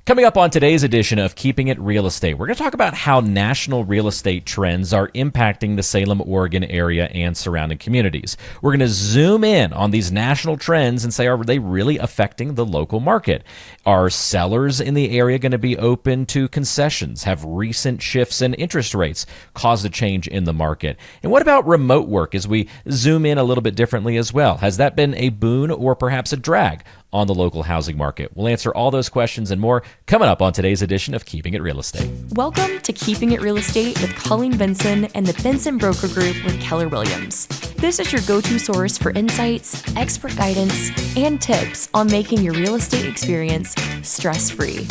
Coming up on today's edition of Keeping It Real Estate, we're going to talk about how national real estate trends are impacting the Salem, Oregon area and surrounding communities. We're going to zoom in on these national trends and say, are they really affecting the local market? Are sellers in the area going to be open to concessions? Have recent shifts in interest rates caused a change in the market? And what about remote work as we zoom in a little bit differently as well? Has that been a boon or perhaps a drag on the local housing market? We'll answer all those questions and more coming up on today's edition of Keeping It Real Estate. Welcome to Keeping It Real Estate with Colleen Benson and the Benson Broker Group with Keller Williams. This is your go-to source for insights, expert guidance, and tips on making your real estate experience stress-free.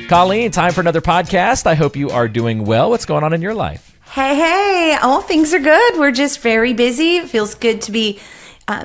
Colleen, time for another podcast. I hope you are doing well. What's going on in your life? Hey, all things are good. We're just very busy. It feels good to be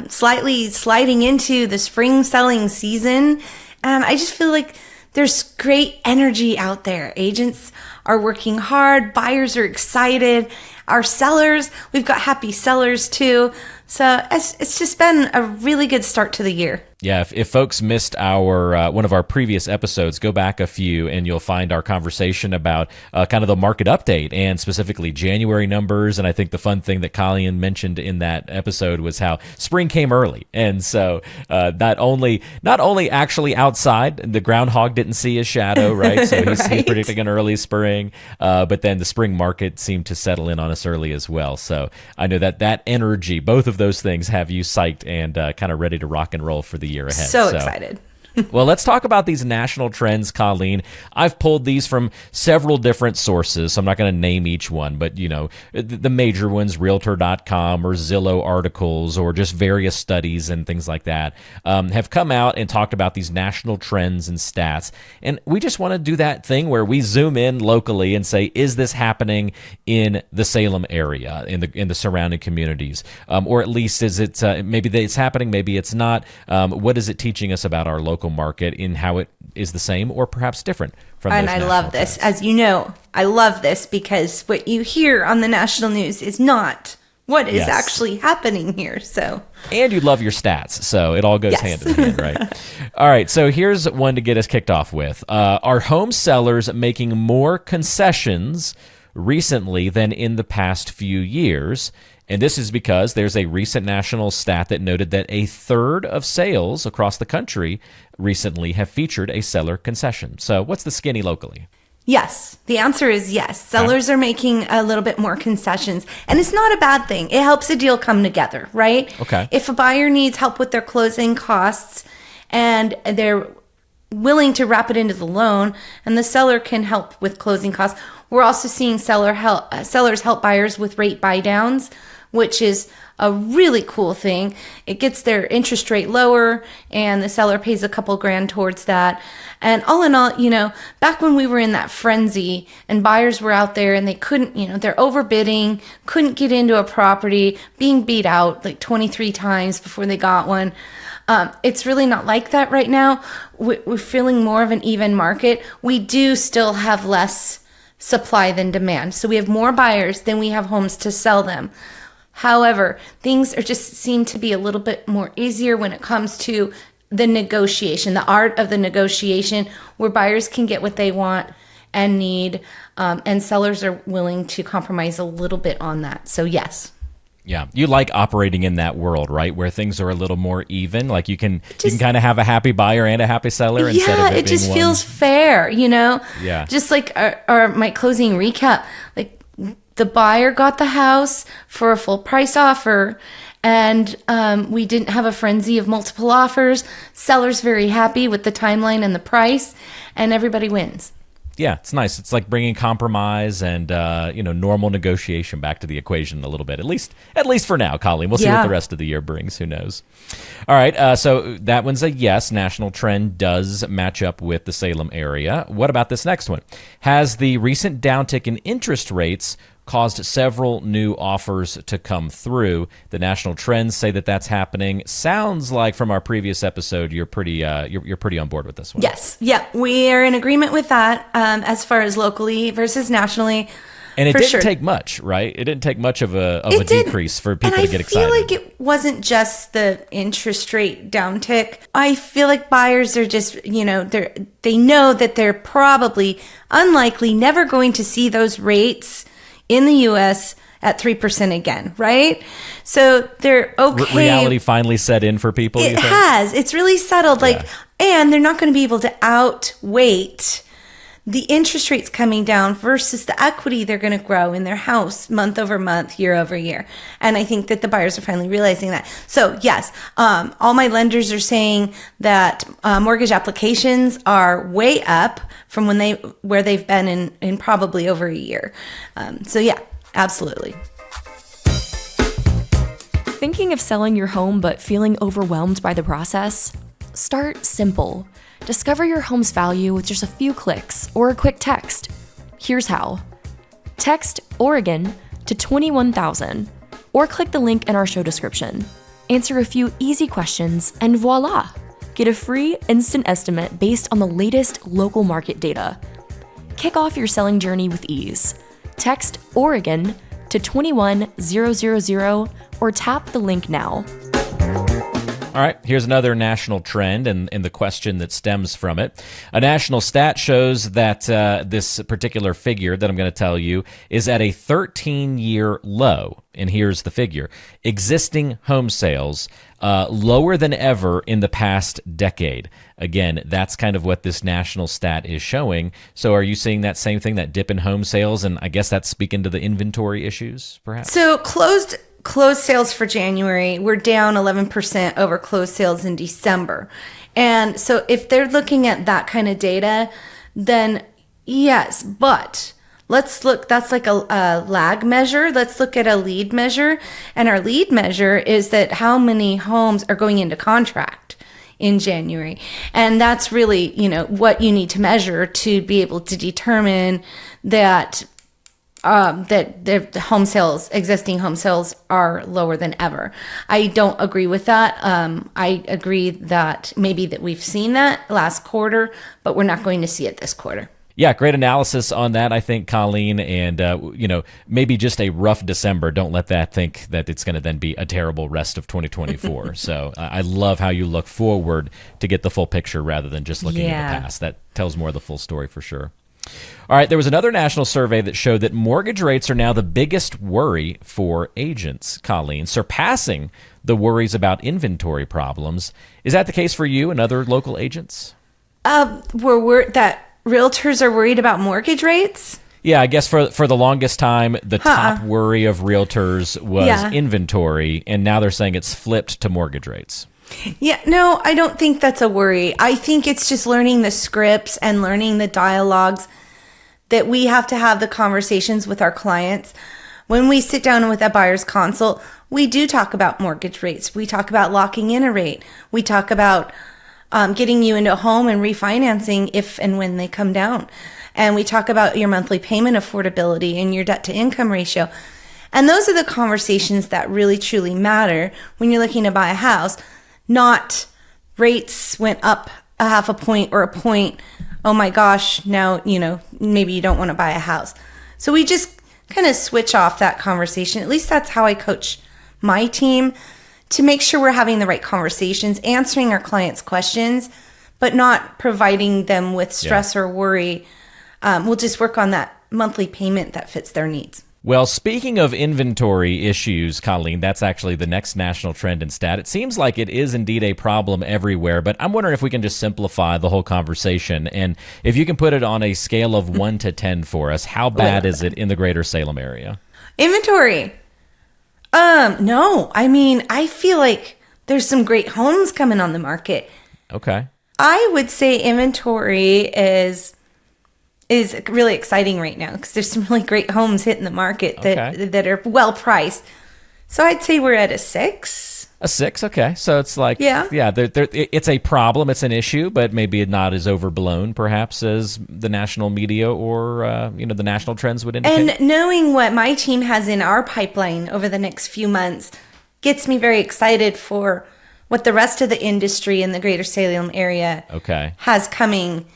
slightly sliding into the spring selling season. I just feel like there's great energy out there. Agents are working hard. Buyers are excited. Our sellers, we've got happy sellers too. So it's just been a really good start to the year. Yeah, if folks missed our one of our previous episodes, go back a few and you'll find our conversation about kind of the market update and specifically January numbers. And I think the fun thing that Colleen mentioned in that episode was how spring came early. And so not only actually outside, the groundhog didn't see his shadow, right? So he's predicting an early spring, but then the spring market seemed to settle in on us early as well. So I know that energy, both of those things have you psyched and kind of ready to rock and roll for the year ahead. So excited. Well, let's talk about these national trends, Colleen. I've pulled these from several different sources, so I'm not going to name each one, but the major ones, Realtor.com or Zillow articles or just various studies and things like that have come out and talked about these national trends and stats. And we just want to do that thing where we zoom in locally and say, is this happening in the Salem area, in the surrounding communities? Or at least is it maybe it's happening, maybe it's not. What is it teaching us about our local market in how it is the same or perhaps different from and those I love this. trends? As you know, I love this because what you hear on the national news is not what is actually happening here. So, and you love your stats, so it all goes hand in hand, right? All right, so here's one to get us kicked off with. Are home sellers making more concessions recently than in the past few years? And this is because there's a recent national stat that noted that a third of sales across the country recently have featured a seller concession. So what's the skinny locally? Yes, the answer is yes. Sellers are making a little bit more concessions, and it's not a bad thing. It helps a deal come together, right? Okay. If a buyer needs help with their closing costs and they're willing to wrap it into the loan, and the seller can help with closing costs, we're also seeing sellers help buyers with rate buy downs, which is a really cool thing. It gets their interest rate lower and the seller pays a couple grand towards that. And all in all, back when we were in that frenzy and buyers were out there and they couldn't, they're overbidding, couldn't get into a property, being beat out like 23 times before they got one. It's really not like that right now. We're feeling more of an even market. We do still have less supply than demand. So we have more buyers than we have homes to sell them. However, things seem to be a little bit more easier when it comes to the negotiation, the art of the negotiation, where buyers can get what they want and need, and sellers are willing to compromise a little bit on that. So yes. Yeah, you like operating in that world, right? Where things are a little more even. Like you can kind of have a happy buyer and a happy seller instead of it just being feels fair, Yeah. Just like my closing recap, like the buyer got the house for a full price offer, and we didn't have a frenzy of multiple offers. Seller's very happy with the timeline and the price, and everybody wins. Yeah, it's nice. It's like bringing compromise and normal negotiation back to the equation a little bit. At least for now, Colleen. We'll see what the rest of the year brings. Who knows? All right. So that one's a yes. National trend does match up with the Salem area. What about this next one? Has the recent downtick in interest rates caused several new offers to come through? The national trends say that that's happening. Sounds like from our previous episode, you're pretty on board with this one. Yes. Yeah, we are in agreement with that as far as locally versus nationally. And it for didn't sure. take much, right? It didn't take much of a It didn't. decrease for people to get excited. And I feel like it wasn't just the interest rate downtick. I feel like buyers are just, they know that they're probably unlikely never going to see those rates in the U.S. at 3% again, right? So they're okay. Reality finally set in for people, you It think? has. It's really settled. And they're not going to be able to outweight the interest rates coming down versus the equity they're going to grow in their house month over month, year over year. And I think that the buyers are finally realizing that. So yes, all my lenders are saying that mortgage applications are way up from where they've been in probably over a year. So yeah, absolutely. Thinking of selling your home but feeling overwhelmed by the process? Start simple. Discover your home's value with just a few clicks or a quick text. Here's how. Text Oregon to 21,000 or click the link in our show description. Answer a few easy questions and voila! Get a free instant estimate based on the latest local market data. Kick off your selling journey with ease. Text Oregon to 21000 or tap the link now. All right, here's another national trend and the question that stems from it. A national stat shows that this particular figure that I'm going to tell you is at a 13-year low. And here's the figure. Existing home sales lower than ever in the past decade. Again, that's kind of what this national stat is showing. So are you seeing that same thing, that dip in home sales? And I guess that's speaking to the inventory issues, perhaps? So closed sales for January were down 11% over closed sales in December. And so if they're looking at that kind of data, then yes, but let's look, that's like a lag measure. Let's look at a lead measure. And our lead measure is that how many homes are going into contract in January. And that's really, what you need to measure to be able to determine that the existing home sales are lower than ever. I don't agree with that. I agree that maybe that we've seen that last quarter, but we're not going to see it this quarter. Yeah, great analysis on that, I think, Colleen. And, maybe just a rough December. Don't let that think that it's going to then be a terrible rest of 2024. So I love how you look forward to get the full picture rather than just looking at the past. That tells more of the full story for sure. All right, there was another national survey that showed that mortgage rates are now the biggest worry for agents, Colleen, surpassing the worries about inventory problems. Is that the case for you and other local agents? That realtors are worried about mortgage rates? Yeah, I guess for the longest time, the top worry of realtors was inventory, and now they're saying it's flipped to mortgage rates. Yeah, no, I don't think that's a worry. I think it's just learning the scripts and learning the dialogues that we have to have the conversations with our clients. When we sit down with a buyer's consult, we do talk about mortgage rates. We talk about locking in a rate. We talk about getting you into a home and refinancing if and when they come down. And we talk about your monthly payment affordability and your debt to income ratio. And those are the conversations that really truly matter when you're looking to buy a house. Not rates went up a half a point or a point. Oh my gosh, now, maybe you don't want to buy a house. So we just kind of switch off that conversation. At least that's how I coach my team, to make sure we're having the right conversations, answering our clients' questions, but not providing them with stress or worry. We'll just work on that monthly payment that fits their needs. Well, speaking of inventory issues, Colleen, that's actually the next national trend and stat. It seems like it is indeed a problem everywhere, but I'm wondering if we can just simplify the whole conversation. And if you can put it on a scale of 1 to 10 for us, how bad is it in the greater Salem area? Inventory. No, I feel like there's some great homes coming on the market. Okay. I would say inventory is really exciting right now because there's some really great homes hitting the market that are well priced. So I'd say we're at a 6. A 6, okay. So it's like, it's a problem, it's an issue, but maybe not as overblown, perhaps, as the national media or the national trends would indicate. And knowing what my team has in our pipeline over the next few months gets me very excited for what the rest of the industry in the greater Salem area has coming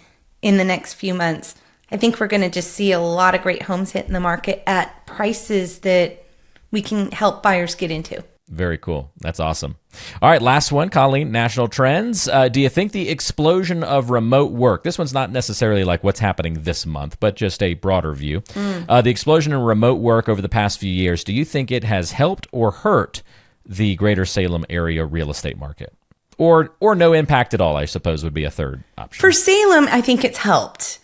in the next few months. I think we're going to just see a lot of great homes hit in the market at prices that we can help buyers get into. Very cool. That's awesome. All right, last one, Colleen, national trends. Do you think the explosion of remote work, this one's not necessarily like what's happening this month, but just a broader view. The explosion in remote work over the past few years, do you think it has helped or hurt the greater Salem area real estate market? Or no impact at all, I suppose, would be a third option. For Salem, I think it's helped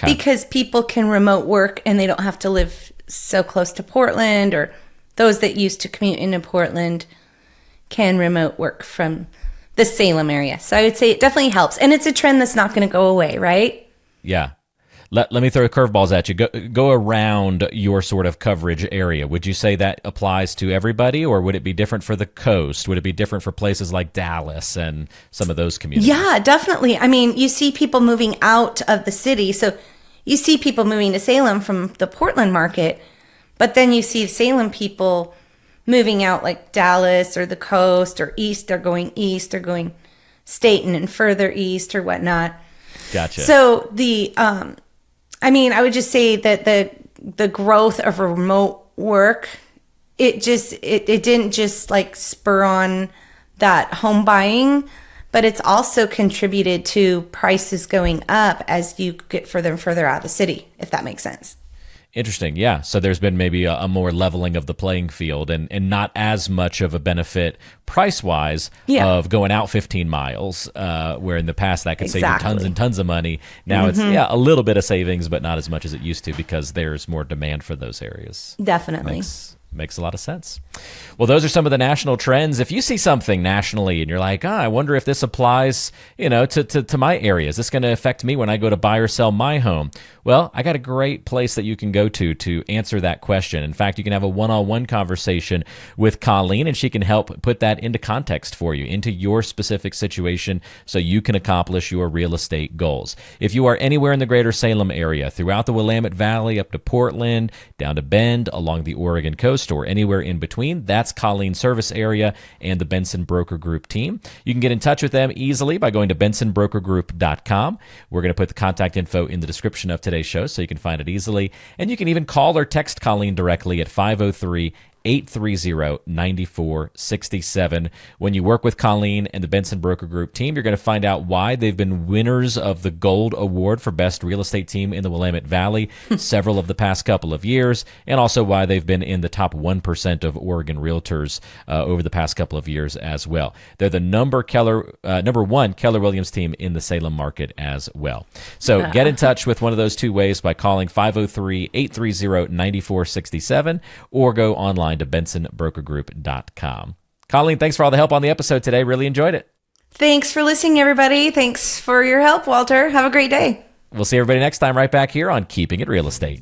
because people can remote work and they don't have to live so close to Portland, or those that used to commute into Portland can remote work from the Salem area. So I would say it definitely helps. And it's a trend that's not going to go away, right? Yeah. Let me throw curveballs at you. Go around your sort of coverage area. Would you say that applies to everybody, or would it be different for the coast? Would it be different for places like Dallas and some of those communities? Yeah, definitely. I mean, you see people moving out of the city. So you see people moving to Salem from the Portland market, but then you see Salem people moving out like Dallas or the coast or east. They're going east. They're going Staten and further east or whatnot. Gotcha. So I would just say that the growth of remote work, it didn't just like spur on that home buying, but it's also contributed to prices going up as you get further and further out of the city, if that makes sense. Interesting. Yeah. So there's been maybe a more leveling of the playing field and not as much of a benefit price-wise of going out 15 miles, where in the past that could save you tons and tons of money. Now it's a little bit of savings, but not as much as it used to because there's more demand for those areas. Definitely. Makes a lot of sense. Well, those are some of the national trends. If you see something nationally and you're like, I wonder if this applies, to my area. Is this going to affect me when I go to buy or sell my home? Well, I got a great place that you can go to answer that question. In fact, you can have a one-on-one conversation with Colleen, and she can help put that into context for you, into your specific situation, so you can accomplish your real estate goals. If you are anywhere in the greater Salem area, throughout the Willamette Valley, up to Portland, down to Bend, along the Oregon coast, or anywhere in between, that's Colleen's service area and the Benson Broker Group team. You can get in touch with them easily by going to bensonbrokergroup.com. We're going to put the contact info in the description of today's show so you can find it easily. And you can even call or text Colleen directly at 503-830-9467. When you work with Colleen and the Benson Broker Group team, you're going to find out why they've been winners of the Gold Award for Best Real Estate Team in the Willamette Valley several of the past couple of years, and also why they've been in the top 1% of Oregon realtors over the past couple of years as well. They're the number one Keller Williams team in the Salem market as well. So get in touch with one of those two ways by calling 503-830-9467 or go online to bensonbrokergroup.com. Colleen, thanks for all the help on the episode today. Really enjoyed it. Thanks for listening, everybody. Thanks for your help, Walter. Have a great day. We'll see everybody next time right back here on Keeping It Real Estate.